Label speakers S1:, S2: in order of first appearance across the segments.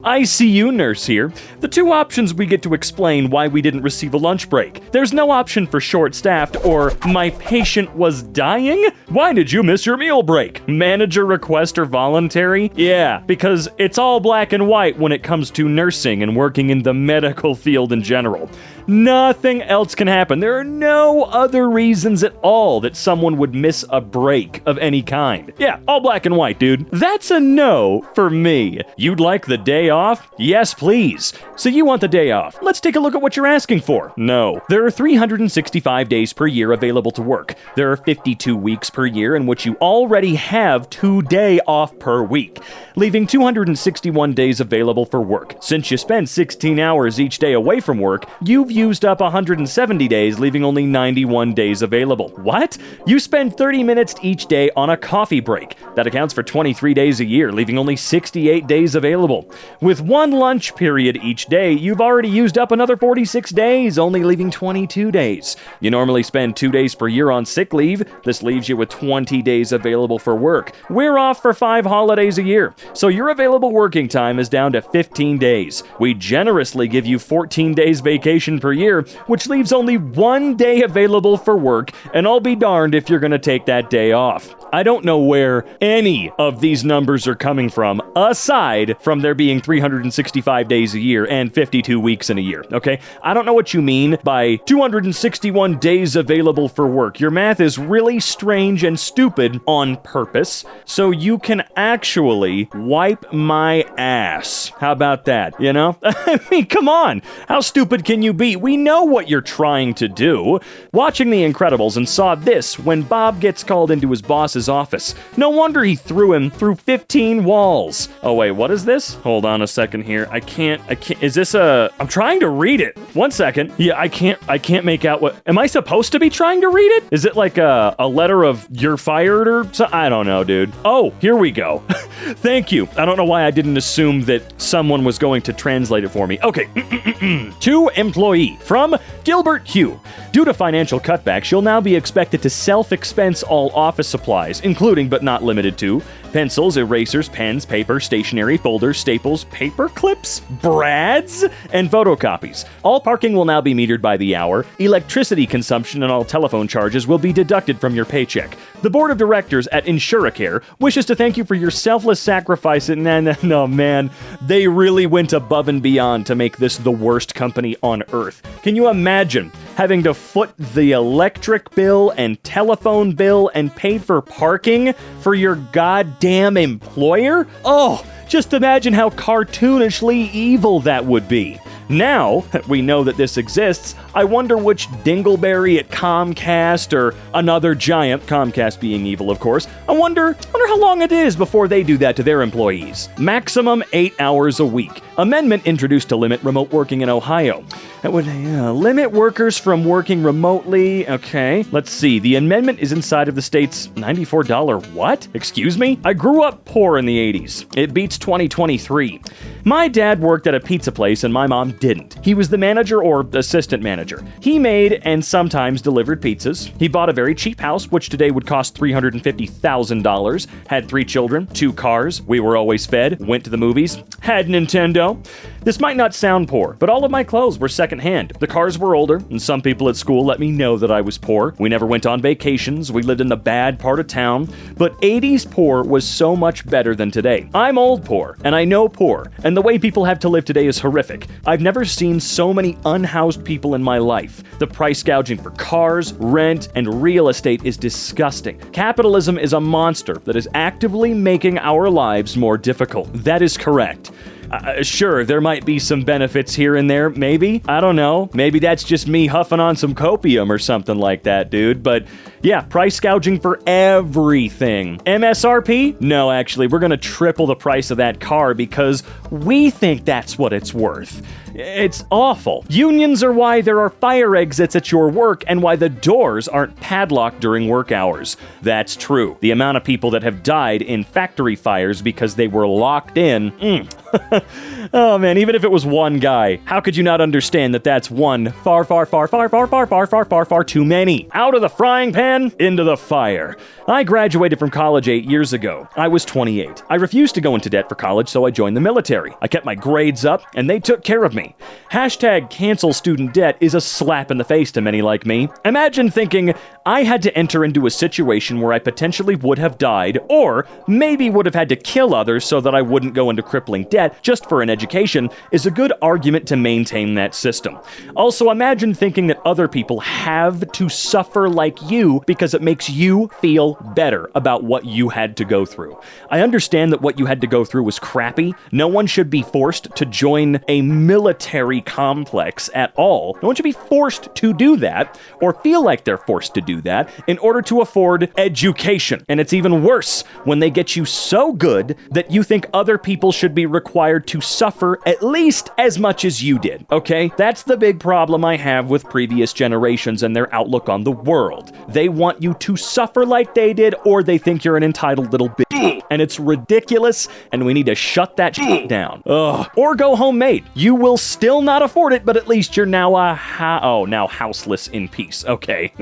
S1: ICU nurse here. The two options we get to explain why we didn't receive a lunch break. There's no option for short-staffed or my patient was dying? Why did you miss your meal break? Manager request or voluntary? Yeah, because it's all black and white when it comes to nursing and working in the medical field in general. Nothing else can happen. There are no other reasons at all that someone would miss a break of any kind. Yeah, all black and white, dude. That's a no for me. You'd like the day off? Yes, please. So you want the day off. Let's take a look at what you're asking for. No. There are 365 days per year available to work. There are 52 weeks per year in which you already have 2 days off per week, leaving 261 days available for work. Since you spend 16 hours each day away from work, you've used up 170 days, leaving only 91 days available. What? You spend 30 minutes each day on a coffee break. That accounts for 23 days a year, leaving only 68 days available. With one lunch period each day, you've already used up another 46 days, only leaving 22 days. You normally spend 2 days per year on sick leave. This leaves you with 20 days available for work. We're off for 5 holidays a year, so your available working time is down to 15 days. We generously give you 14 days vacation per year, which leaves only 1 day available for work, and I'll be darned if you're gonna take that day off. I don't know where any of these numbers are coming from, aside from there being 365 days a year and 52 weeks in a year, okay? I don't know what you mean by 261 days available for work. Your math is really strange and stupid on purpose, so you can actually wipe my ass. How about that, you know? I mean, come on. How stupid can you be? We know what you're trying to do. Watching The Incredibles and saw this when Bob gets called into his boss's office. No wonder he threw him through 15 walls. Oh wait, what is this? Hold on a second here. I can't, is this I'm trying to read it. 1 second. Yeah, I can't make out what, am I supposed to be trying to read it? Is it like a letter of you're fired or something? I don't know, dude. Oh, here we go. Thank you. I don't know why I didn't assume that someone was going to translate it for me. Okay. To employee from Gilbert Hugh. Due to financial cutbacks, you'll now be expected to self-expense all office supplies, including but not limited to pencils, erasers, pens, paper, stationery, folders, staples, paper clips, brads, and photocopies. All parking will now be metered by the hour. Electricity consumption and all telephone charges will be deducted from your paycheck. The board of directors at Insaneparents wishes to thank you for your selfless sacrifice. No, man, they really went above and beyond to make this the worst company on earth. Can you imagine having to foot the electric bill and telephone bill and pay for parking for your goddamn employer? Oh, just imagine how cartoonishly evil that would be. Now that we know that this exists, I wonder which dingleberry at Comcast or another giant, Comcast being evil, of course, I wonder how long it is before they do that to their employees. Maximum 8 hours a week. Amendment introduced to limit remote working in Ohio. That would limit workers from working remotely. Okay, let's see. The amendment is inside of the state's $94 what? Excuse me? I grew up poor in the 80s. It beats 2023. My dad worked at a pizza place and my mom didn't. He was the manager or assistant manager. He made and sometimes delivered pizzas. He bought a very cheap house, which today would cost $350,000. Had 3 children, 2 cars. We were always fed, went to the movies, had Nintendo. This might not sound poor, but all of my clothes were secondhand. The cars were older, and some people at school let me know that I was poor. We never went on vacations. We lived in the bad part of town. But 80s poor was so much better than today. I'm old poor, and I know poor, and the way people have to live today is horrific. I've never seen so many unhoused people in my life. The price gouging for cars, rent, and real estate is disgusting. Capitalism is a monster that is actively making our lives more difficult. That is correct. Sure, there might be some benefits here and there, maybe. I don't know. Maybe that's just me huffing on some copium or something like that, dude. But yeah, price gouging for everything. MSRP? No, actually, we're gonna triple the price of that car because we think that's what it's worth. It's awful. Unions are why there are fire exits at your work and why the doors aren't padlocked during work hours. That's true. The amount of people that have died in factory fires because they were locked in, Oh man, even if it was one guy, how could you not understand that that's one far too many? Out of the frying pan, into the fire. I graduated from college 8 years ago. I was 28. I refused to go into debt for college, so I joined the military. I kept my grades up, and they took care of me. Hashtag cancel student debt is a slap in the face to many like me. Imagine thinking I had to enter into a situation where I potentially would have died, or maybe would have had to kill others so that I wouldn't go into crippling debt just for an education, is a good argument to maintain that system. Also, imagine thinking that other people have to suffer like you because it makes you feel better about what you had to go through. I understand that what you had to go through was crappy. No one should be forced to join a military complex at all. No one should be forced to do that, or feel like they're forced to do that, in order to afford education. And it's even worse when they get you so good that you think other people should be required to suffer at least as much as you did, okay? That's the big problem I have with previous generations and their outlook on the world. They want you to suffer like they did, or they think you're an entitled little bitch. And it's ridiculous, and we need to shut that shit down. Ugh. Or go homemade. You will still not afford it, but at least you're now now houseless in peace, okay?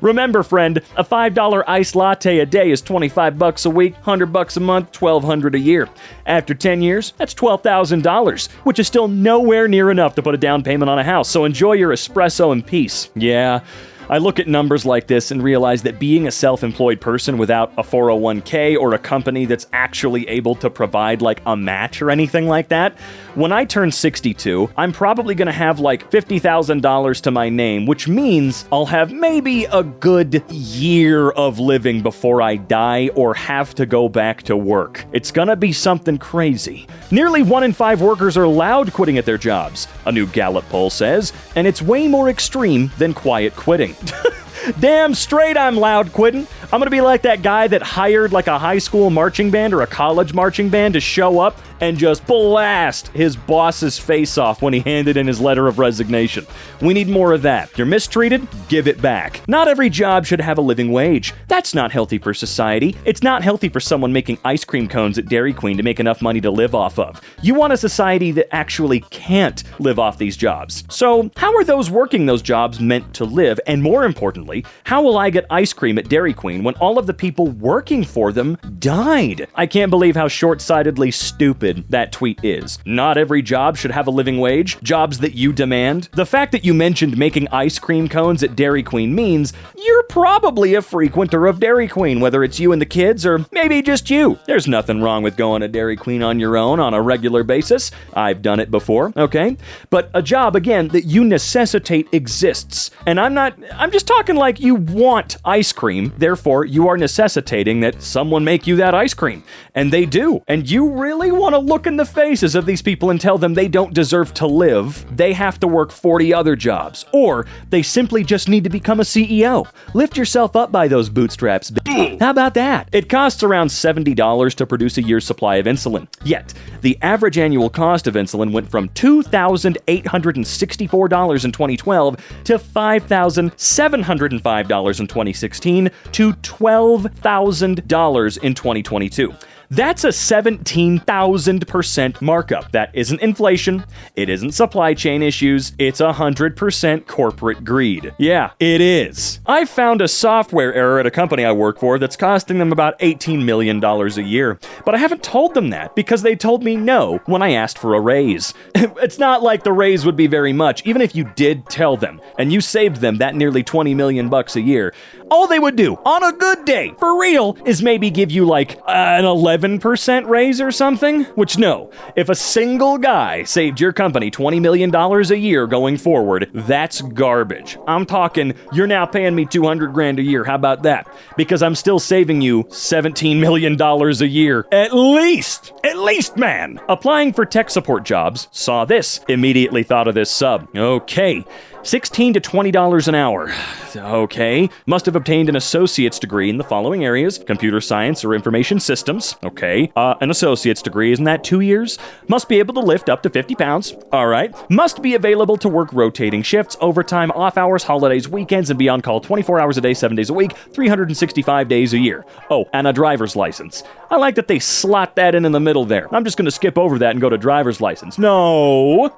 S1: Remember, friend, a $5 iced latte a day is $25 a week, $100 a month, $1,200 a year. After 10 years, that's $12,000, which is still nowhere near enough to put a down payment on a house, so enjoy your espresso in peace. Yeah. I look at numbers like this and realize that being a self-employed person without a 401k or a company that's actually able to provide like a match or anything like that, when I turn 62, I'm probably going to have like $50,000 to my name, which means I'll have maybe a good year of living before I die or have to go back to work. It's going to be something crazy. Nearly 1 in 5 workers are loud quitting at their jobs, a new Gallup poll says, and it's way more extreme than quiet quitting. Damn straight I'm loud quitting. I'm gonna be like that guy that hired like a high school marching band or a college marching band to show up and just blast his boss's face off when he handed in his letter of resignation. We need more of that. You're mistreated? Give it back. Not every job should have a living wage. That's not healthy for society. It's not healthy for someone making ice cream cones at Dairy Queen to make enough money to live off of. You want a society that actually can't live off these jobs. So, how are those working those jobs meant to live? And more importantly, how will I get ice cream at Dairy Queen when all of the people working for them died? I can't believe how short-sightedly stupid that tweet is. Not every job should have a living wage. Jobs that you demand. The fact that you mentioned making ice cream cones at Dairy Queen means you're probably a frequenter of Dairy Queen, whether it's you and the kids or maybe just you. There's nothing wrong with going to Dairy Queen on your own on a regular basis. I've done it before, okay? But a job, again, that you necessitate exists. And I'm just talking like you want ice cream, therefore you are necessitating that someone make you that ice cream. And they do. And you really want to look in the faces of these people and tell them they don't deserve to live. They have to work 40 other jobs. Or they simply just need to become a CEO. Lift yourself up by those bootstraps, bitch. How about that? It costs around $70 to produce a year's supply of insulin. Yet, the average annual cost of insulin went from $2,864 in 2012 to $5,705 in 2016 to $12,000 in 2022. That's a 17,000% markup. That isn't inflation. It isn't supply chain issues. It's 100% corporate greed. Yeah, it is. I found a software error at a company I work for that's costing them about $18 million a year. But I haven't told them that because they told me no when I asked for a raise. It's not like the raise would be very much, even if you did tell them and you saved them that nearly $20 million a year. All they would do on a good day, for real, is maybe give you like an 11% raise or something. Which no, if a single guy saved your company $20 million a year going forward, that's garbage. I'm talking, you're now paying me $200,000 a year. How about that? Because I'm still saving you $17 million a year. At least, man. Applying for tech support jobs, saw this, immediately thought of this sub. Okay. $16 to $20 an hour. Okay. Must have obtained an associate's degree in the following areas: computer science or information systems. Okay. An associate's degree, isn't that 2 years? Must be able to lift up to 50 pounds. All right. Must be available to work rotating shifts, overtime, off hours, holidays, weekends, and be on call 24 hours a day, 7 days a week, 365 days a year. Oh, and a driver's license. I like that they slot that in the middle there. I'm just going to skip over that and go to driver's license. No.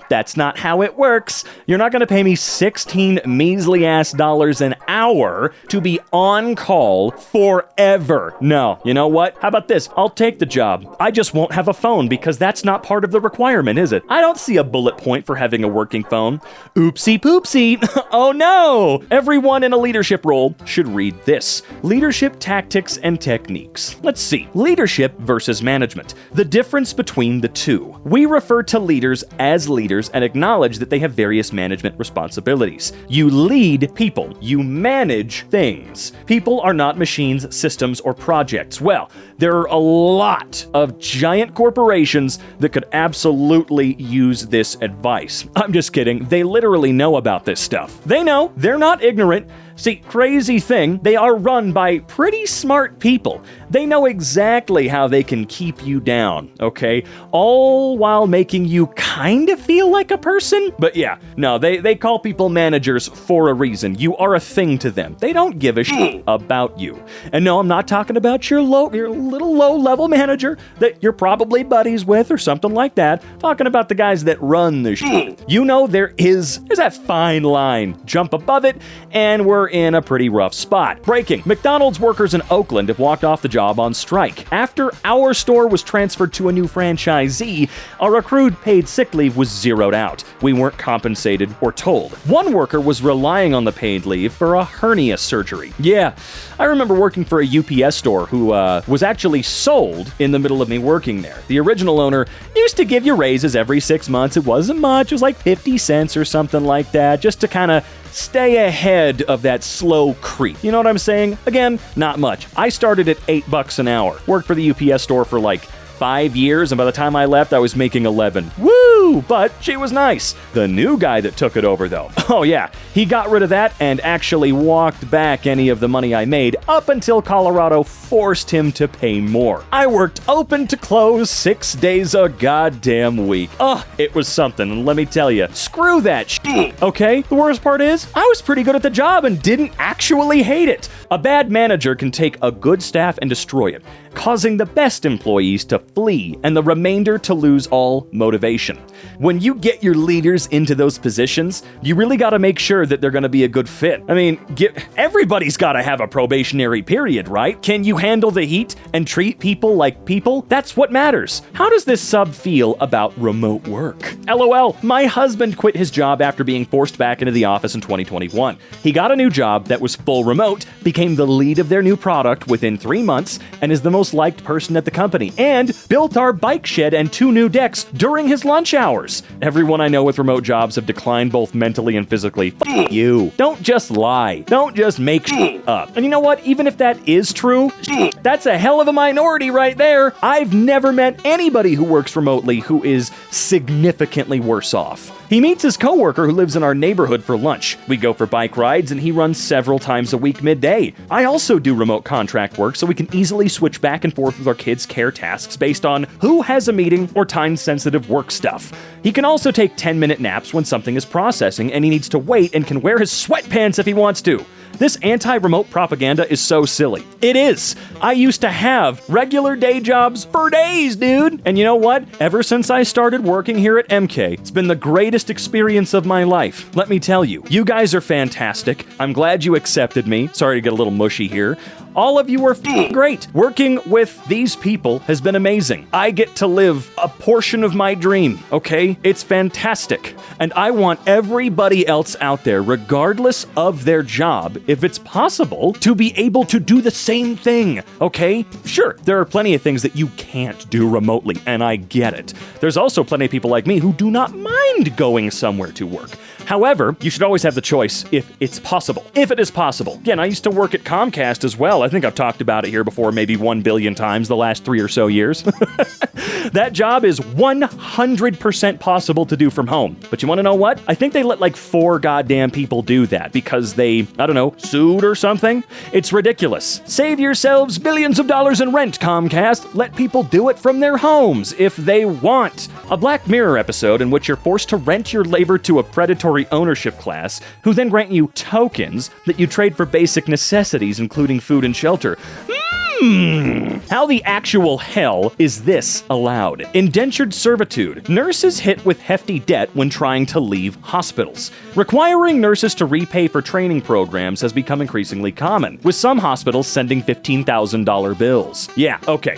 S1: That's not how it works. You're not going to pay me 16 measly ass dollars an hour to be on call forever. No. You know what? How about this? I'll take the job. I just won't have a phone because that's not part of the requirement, is it? I don't see a bullet point for having a working phone. Oopsie poopsie. Oh no. Everyone in a leadership role should read this. Leadership tactics and techniques. Let's see. Leadership versus management. The difference between the two. We refer to leaders as leaders and acknowledge that they have various management responsibilities. You lead people. You manage things. People are not machines, systems, or projects. Well, there are a lot of giant corporations that could absolutely use this advice. I'm just kidding. They literally know about this stuff. They know. They're not ignorant. See, crazy thing, they are run by pretty smart people. They know exactly how they can keep you down, okay? All while making you kind of feel like a person. But yeah, no, they call people managers for a reason. You are a thing to them. They don't give a shit about you. And no, I'm not talking about your little low-level manager that you're probably buddies with or something like that. Talking about the guys that run the shit. You know there's that fine line. Jump above it, and we're in a pretty rough spot. Breaking. McDonald's workers in Oakland have walked off the job on strike. After our store was transferred to a new franchisee, our accrued paid sick leave was zeroed out. We weren't compensated or told. One worker was relying on the paid leave for a hernia surgery. Yeah, I remember working for a UPS store who was actually sold in the middle of me working there. The original owner used to give you raises every 6 months. It wasn't much. It was like 50 cents or something like that, just to kind of stay ahead of that slow creep. You know what I'm saying? Again, not much. I started at $8 an hour. Worked for the UPS store for like 5 years, and by the time I left, I was making 11. Woo! But she was nice. The new guy that took it over, though. Oh yeah, he got rid of that and actually walked back any of the money I made up until Colorado forced him to pay more. I worked open to close 6 days a goddamn week. It was something, and let me tell you, screw that shit. Okay? The worst part is, I was pretty good at the job and didn't actually hate it. A bad manager can take a good staff and destroy it, causing the best employees to flee and the remainder to lose all motivation. When you get your leaders into those positions, you really got to make sure that they're going to be a good fit. I mean, everybody's got to have a probationary period, right? Can you handle the heat and treat people like people? That's what matters. How does this sub feel about remote work? LOL, my husband quit his job after being forced back into the office in 2021. He got a new job that was full remote, became the lead of their new product within 3 months, and is the most liked person at the company, and built our bike shed and 2 new decks during his lunch hours. Everyone I know with remote jobs have declined both mentally and physically. F you. Don't just lie. Don't just make shit up. And you know what? Even if that is true, that's a hell of a minority right there. I've never met anybody who works remotely who is significantly worse off. He meets his coworker who lives in our neighborhood for lunch. We go for bike rides and he runs several times a week midday. I also do remote contract work so we can easily switch back and forth with our kids' care tasks based on who has a meeting or time-sensitive work stuff. He can also take 10-minute naps when something is processing and he needs to wait and can wear his sweatpants if he wants to. This anti-remote propaganda is so silly. It is. I used to have regular day jobs for days, dude. And you know what? Ever since I started working here at EmKay, it's been the greatest experience of my life. Let me tell you, you guys are fantastic. I'm glad you accepted me. Sorry to get a little mushy here. All of you are great. Working with these people has been amazing. I get to live a portion of my dream, okay? It's fantastic. And I want everybody else out there, regardless of their job, if it's possible, to be able to do the same thing, okay? Sure, there are plenty of things that you can't do remotely, and I get it. There's also plenty of people like me who do not mind going somewhere to work. However, you should always have the choice if it's possible. If it is possible. Again, I used to work at Comcast as well. I think I've talked about it here before maybe 1 billion times the last 3 or so years. That job is 100% possible to do from home. But you want to know what? I think they let like 4 goddamn people do that because they, I don't know, sued or something. It's ridiculous. Save yourselves billions of dollars in rent, Comcast. Let people do it from their homes if they want. A Black Mirror episode in which you're forced to rent your labor to a predatory ownership class who then grant you tokens that you trade for basic necessities, including food and shelter. How the actual hell is this allowed? Indentured servitude. Nurses hit with hefty debt when trying to leave hospitals. Requiring nurses to repay for training programs has become increasingly common, with some hospitals sending $15,000 bills. Yeah, okay.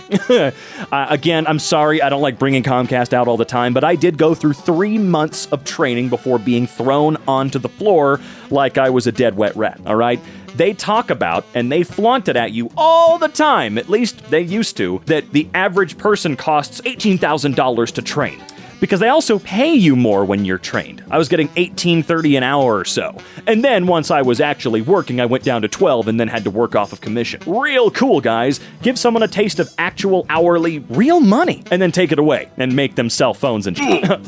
S1: Again, I'm sorry, I don't like bringing Comcast out all the time, but I did go through 3 months of training before being thrown onto the floor like I was a dead wet rat, all right? They talk about, and they flaunt it at you all the time, at least they used to, that the average person costs $18,000 to train. Because they also pay you more when you're trained. I was getting $18.30 an hour or so. And then once I was actually working, I went down to $12 and then had to work off of commission. Real cool, guys. Give someone a taste of actual hourly, real money, and then take it away and make them sell phones and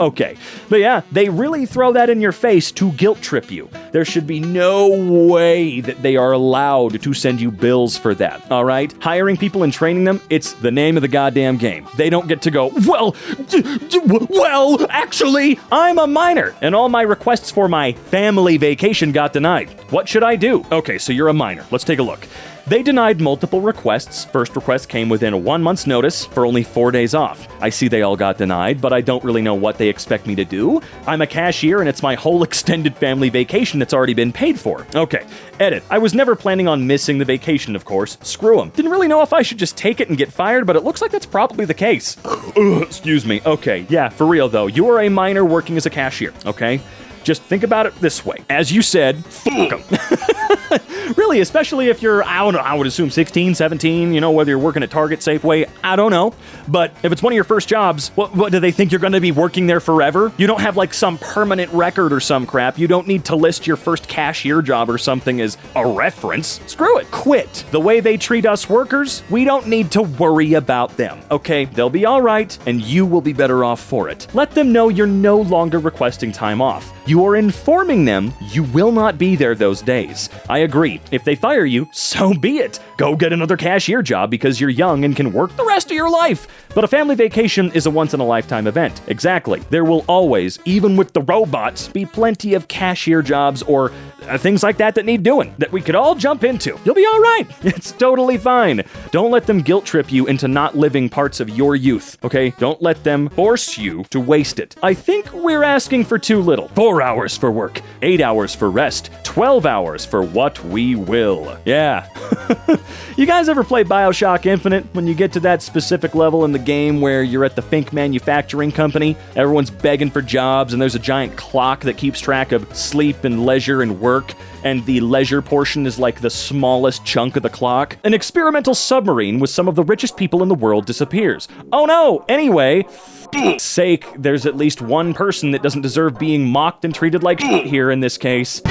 S1: Okay. But yeah, they really throw that in your face to guilt trip you. There should be no way that they are allowed to send you bills for that, all right? Hiring people and training them, it's the name of the goddamn game. They don't get to go, well, actually, I'm a minor, and all my requests for my family vacation got denied. What should I do? Okay, so you're a minor. Let's take a look. They denied multiple requests. First request came within 1 month's notice for only 4 days off. I see they all got denied, but I don't really know what they expect me to do. I'm a cashier, and it's my whole extended family vacation that's already been paid for. Okay, edit. I was never planning on missing the vacation, of course. Screw them. Didn't really know if I should just take it and get fired, but it looks like that's probably the case. Excuse me. Okay, yeah, for real though. You are a minor working as a cashier, okay? Just think about it this way. As you said, fuck them. Really, especially if you're, I don't know, I would assume 16, 17, you know, whether you're working at Target, Safeway, I don't know. But if it's one of your first jobs, what do they think you're going to be working there forever? You don't have like some permanent record or some crap. You don't need to list your first cashier job or something as a reference. Screw it. Quit. The way they treat us workers, we don't need to worry about them. Okay, they'll be all right, and you will be better off for it. Let them know you're no longer requesting time off. You are informing them you will not be there those days. I agree. If they fire you, so be it. Go get another cashier job because you're young and can work the rest of your life. But a family vacation is a once-in-a-lifetime event. Exactly. There will always, even with the robots, be plenty of cashier jobs or things like that need doing that we could all jump into. You'll be all right. It's totally fine. Don't let them guilt trip you into not living parts of your youth, okay? Don't let them force you to waste it. I think we're asking for too little. 4 hours for work, 8 hours for rest, 12 hours for what we will. Yeah. You guys ever play BioShock Infinite when you get to that specific level in the game where you're at the Fink manufacturing company? Everyone's begging for jobs and there's a giant clock that keeps track of sleep and leisure and work, and the leisure portion is like the smallest chunk of the clock. An experimental submarine with some of the richest people in the world disappears. Oh no! Anyway, sake, there's at least one person that doesn't deserve being mocked and treated like shit here in this case.